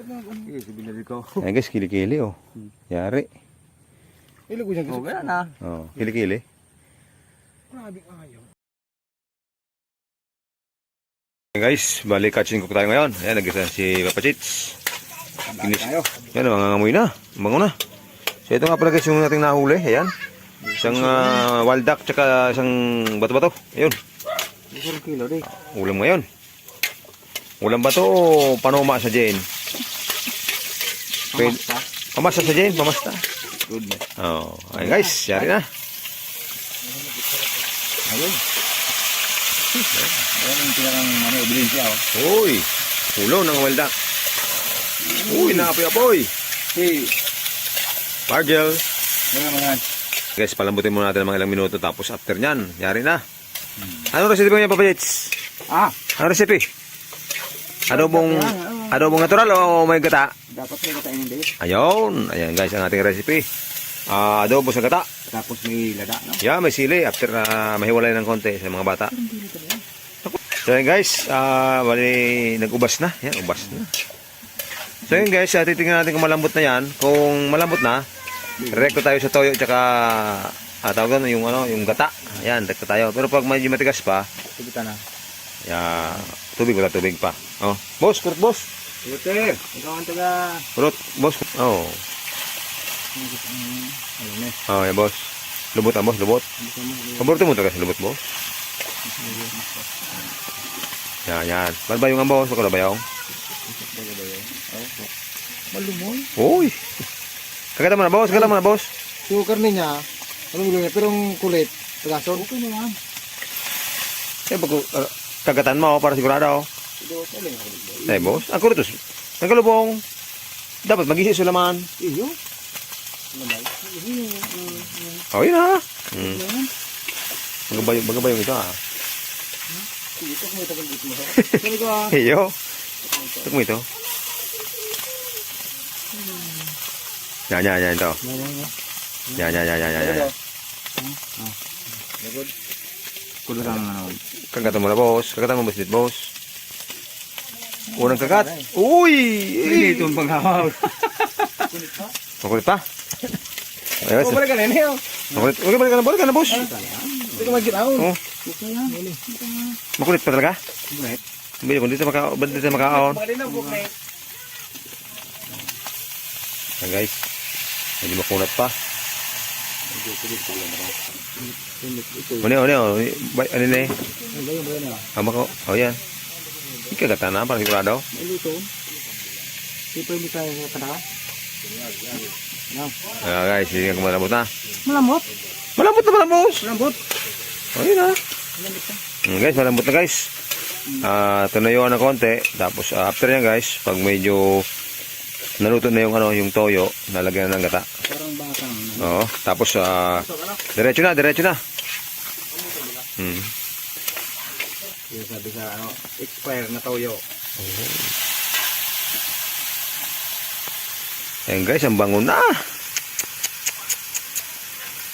Ayan guys, kilikili oh. Yari. Ilog ko siya gusto. Wala na. Oh, kilikili. Grabe ayaw. Ayan guys, bali catching cook tayo ngayon. Ayan, nag-isa si Papa Chits. Kinis. Yan, mangangamoy na. Bango na. So ito nga pala guys yung ating nahuli. Ayan. Isang wild duck tsaka isang bato-bato. Ayun. 1 kilo din. Ulam ngayon. Ulam ba to o panuma sa Jane? Pamasta. Pamasta sa Jane, pamasta. Good. Oh, ayun guys, yari na. Ayun. Ayan yung pinakang bilhin siya. Uy, ulo ng wild duck. Uy, naapoy-apoy. Hey. Pargel. Mga. Guys, palambutin muna natin ng mga ilang minuto tapos after nyan, yari na. Anong recipe niya, Papa Jets? Anong recipe? Adobong natural o may gata? Dapat may gata hindi. Ayun. Ayan guys, ang ating recipe. Adobo sa gata. Tapos may lada, no? Yeah, may sili after mahiwalay ng konti sa mga bata. So yun guys, bali nag-ubas na. Yan, ubas na. So yun guys, titingnan natin kung malambot na yan. Kung malambot na, rekto tayo sa toyo tsaka tawag doon yung gata. Ayan, rekto tayo. Pero pag medyo matigas pa, Tubitan na. yeah, tubig pa. Oh, boss, kurot boss. Peter, ikaw ang taga. Kurot, boss. Oh. Oh, yeah, boss. Lubot boss, lubot. Paborito mo talaga sa lubot, boss. Yan. Balbayong ang boss, ako balbayong. Malumoy. Uy. Kagata mo na, boss. Sugar niya. Anong ulo niya? Pero ang kulit. Tagason. Okay naman. Eh, pag kagatan mo para sigurado. Eh, boss. Ang kurot, nagkalubong. Dapat mag-isip sulaman. Iyo. Oh, yun ha. Magabayong ito ha. Ito mo ito dito mo. Sabi ko Iyo. Ito mo ito. Yan ito. Yan. Kulang Kagatan mo na, boss. Kagatan mo baslit, boss. Unang kagat. Uy! Ito ang paghahaw. Makulit pa? Ayos. balik ka na niyo. Makulit. Okay, balik ka na, boss. Hindi ka magkitaw. Oh. Makulit pa talaga? Hindi ko dito makaon. Yan guys. Hindi makunat pa. Ano na eh? Ama ko. Oh yan. Ikagatan na para sigurado. Luto. Di pa hindi tayo kadaka. Guys, hindi nga malambot na. Malambot. Malambot na, boss. Malambot. Oh yun ha. Guys, malambot na guys. Tunayuan na konti. Tapos after yan guys, pag medyo naluto na yung toyo, nalagyan na ng gata. Parang batang. Oo. Tapos diretso na. Yung sabi sa expire na toyo. Ayan guys, ang bango na.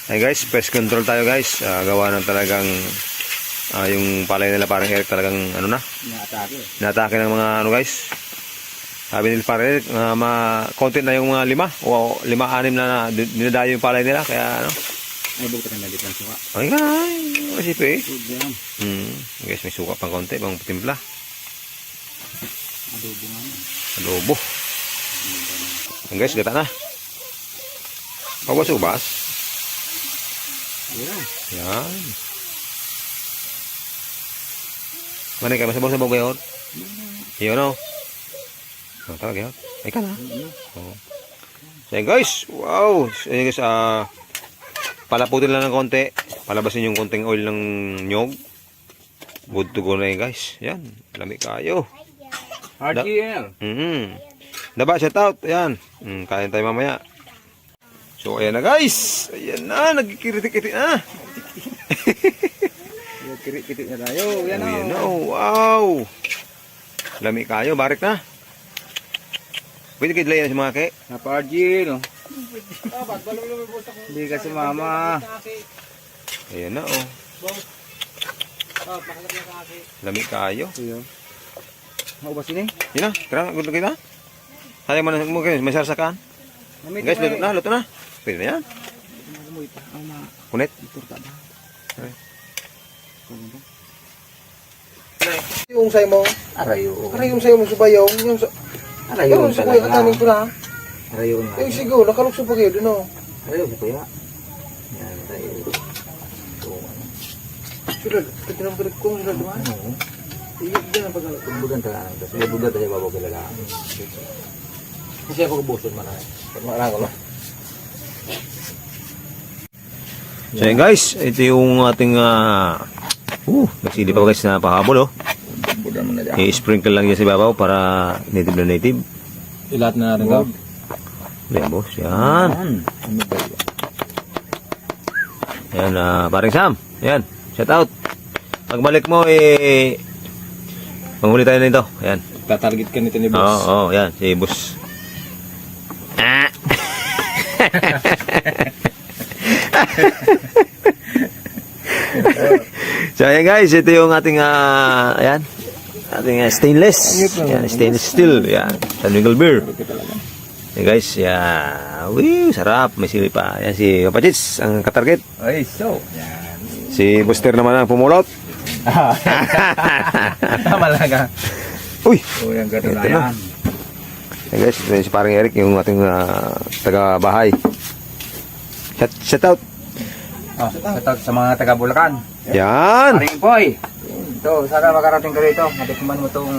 Ayan guys, pest control tayo guys. Gawa ng talagang yung palay nila parang Eric talagang Inaatake ng mga guys. Sabi nila parang Eric, content na yung mga 5 o 5-6 na dinadayo yung palay nila. Kaya Ay, bukta na dito ang suka. ay guys, masipi eh. Good yan. Guys, may suka pang konti, pang timpla. Adobo nga. Adobo. Ayan guys, gata na. Pabas-ubas. Yan. Manay ka, masabang ba yun? Yun o. Tawag yun. Ay ka na. So yan guys, wow. So yan guys, palaputin lang ng konti. Palabasin yung konting oil ng nyog. Good to go na yun guys. Yan, lamig kayo. RGL. Daba, shout out. Ayan. Kain tayo mamaya. So, ayan na guys. Ayan na. Nagkikiritik-itik na. Kirit-kirit na tayo. Yan Ayan na. Wow. Lami kayo. Barik na. Pwede kayo dalayan si mga ke. Napa-RGL. Hindi ka sumama. Ayan na oh. Lami kayo. Maubasin eh. Yun na. Tara, gusto kita. Sayang mo na, may sarsakan. Guys, luto na. Pwede na yan. Kunit. Yung sayo mo. Arayo. Yung sayo mo subayong. Yung Arayo sa kuya katanin ko na. Arayo na. Yung sigaw, nakalukso pa kayo dun, oh. Arayo sa kuya. Yan, arayo. Sulad, katinang balik ko, sulad naman. Iyak dyan ang pagkalat. Budan tayo. Tapos budan tayo babaw kilala. Kasi ako kubuson man ay. Marang ko lang. So yan guys, ito yung ating nagsili pa guys na pahabol oh. Budan mo na dyan. I-sprinkle lang yan sa babaw para native na native. Ilat na natin ka. Yan boss, yan. Ano ba yun? Yan, paring Sam. Yan, shout out. Pagbalik mo manghuli tayo nito. Yan. Tatarget ka nito ni Oo, boss. yan, si boss. So ayan guys, ito yung ating ayan, ating stainless. Yan, stainless steel. Yan, San Miguel beer. Yan guys, yan. Woo, sarap. May sili pa. Yan si Kapachits, ang katarget. Ay, so. Yan. Si Buster naman ang pumulot. Tama lang ka. Uy! O, yung gano'n na Ito na. yan. Yan guys, ito yung si parang Eric, yung ating taga-bahay. Shout out. Oh, shout out sa mga taga Bulacan. Yan! Paring Poy. Ito, sana makarating ka rito. Matikman mo itong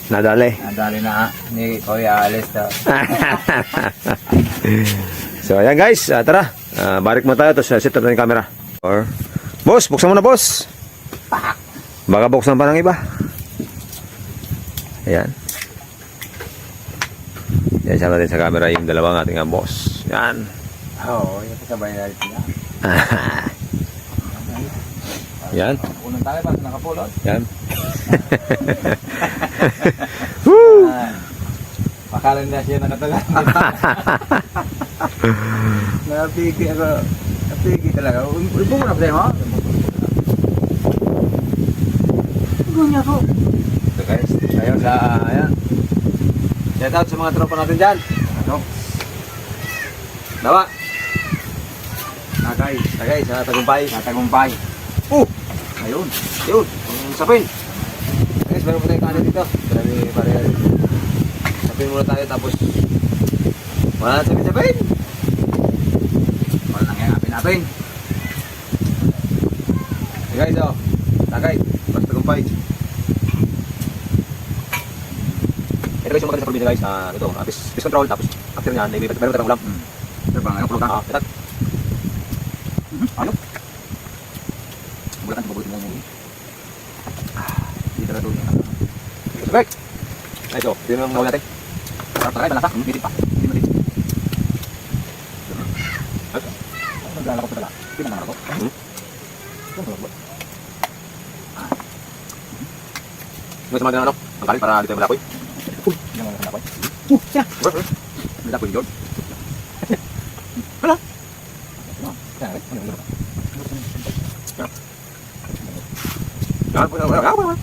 Nadali. nadali na ni Kuya Alesta. So ayan guys, tara. Barik mo tayo, tapos set up na yung camera. Boss, buksan mo na boss. Baka buksan pa ng iba. Ayan. Yan, sama natin sa camera yung dalawang ating boss. Yan. Oo, yung kasabay na rin sila. Yan. Unang tayo ba nakapulot? Yan. Woo! Makalan na siya nakatagal. Napigi ako. Napigi talaga. Ibo mo na ba mo? Gunya ko. So guys, tayo sa, ayan. Shout out sa mga tropa natin dyan. Ano? Dawa. Tagay. Tagay sa Tagumpay. Natagumpay. Ayun. Yun, ang sapin. Guys, meron po tayong kanin dito. Grabe, pare. Sapin muna tayo, tapos wala sapin. Wala nang yan. Apin-apin. Hey guys, tagay. Basta Tagumpay. Ito guys, yung maganda sa probinsya guys. Ito, fish control. Tapos, after nyan, meron tayong ulam. Ito bang ano? Pulutan. Ito. Ano? Bulakan sa pabutin mo mo. Dito na doon. Sabay. Ay, so, yun ang gawin natin. Taray, malasa. Mitip pa. Hindi matip. Maglalako pa tala. Hindi na ako. Guys, mga ganun, ang kalit para dito yung malakoy. Hindi naman ako. Siya. Malakoy yun. Wala. Ano? Wala.